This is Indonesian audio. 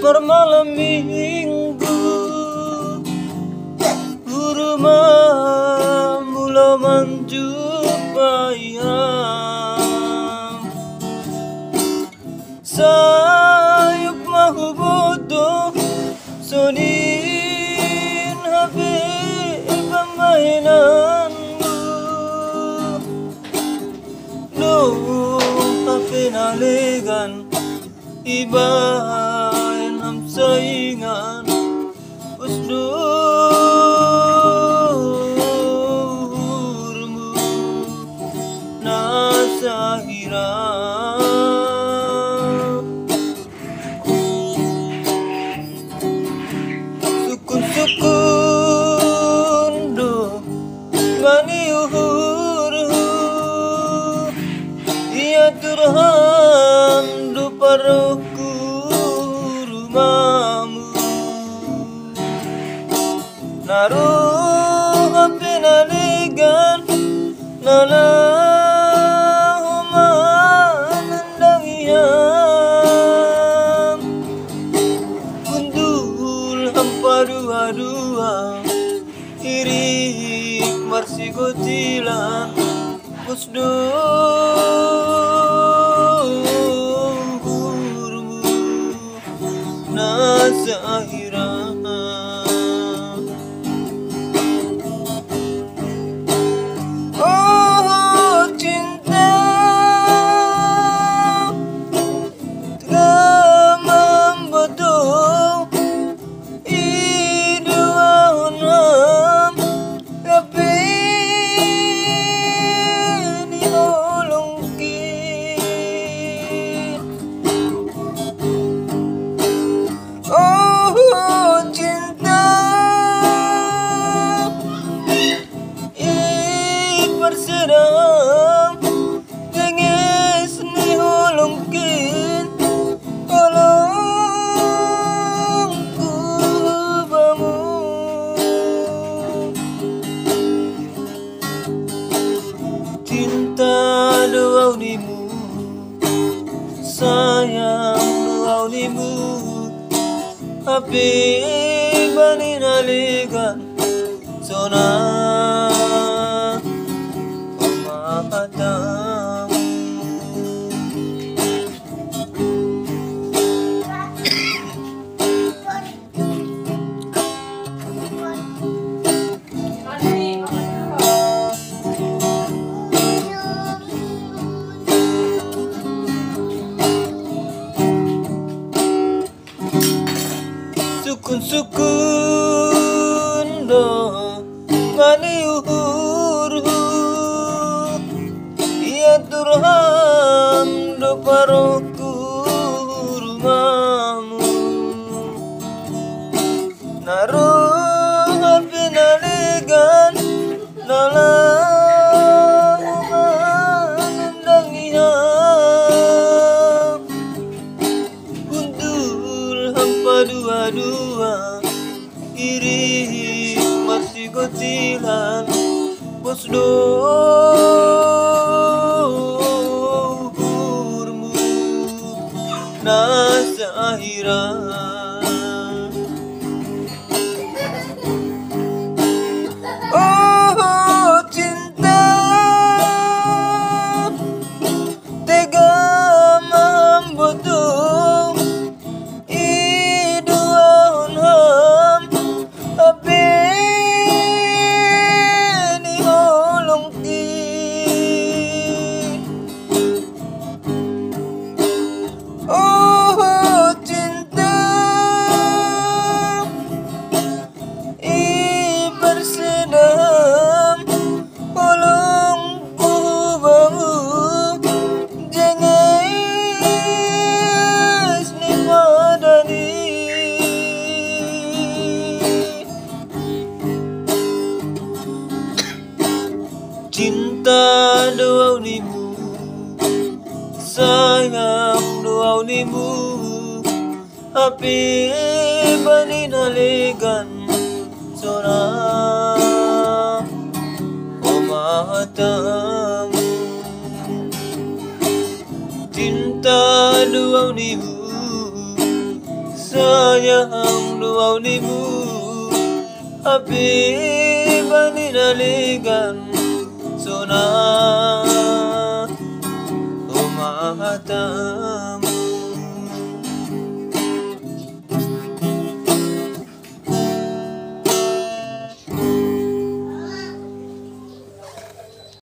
Bermalam minggu Rumah mula menjumpai sayup mahu butuh sonin habis permainanmu Nuh hape naligan ibayan ham saingan usdurmu nasahira sukun do mani uhuru ia turham do paroku rumahmu naruh hape naligan nana dua irik marsi gotilan usdurmu nasahira oh cinta telah membutuh bersedang tengis ni hulungkin olongku bamu cinta doa nimu sayang doa nimu hape bani naligan sona sukun do mani uhuru ia turham do paroku rumahmu naruh hape naligan nalang menendangihan undul hampa dua-dua irik masih gotilan usdurmu nasahira oh cinta tega membutuh iduan ham hape ni holongki oh cinta bersedam holongku bamu jengis ni madani cinta doa nimu sayang doa nimu hape bani naligan sona omatamu cinta doa nimu sayang duaunimu, api baninaligan sona umata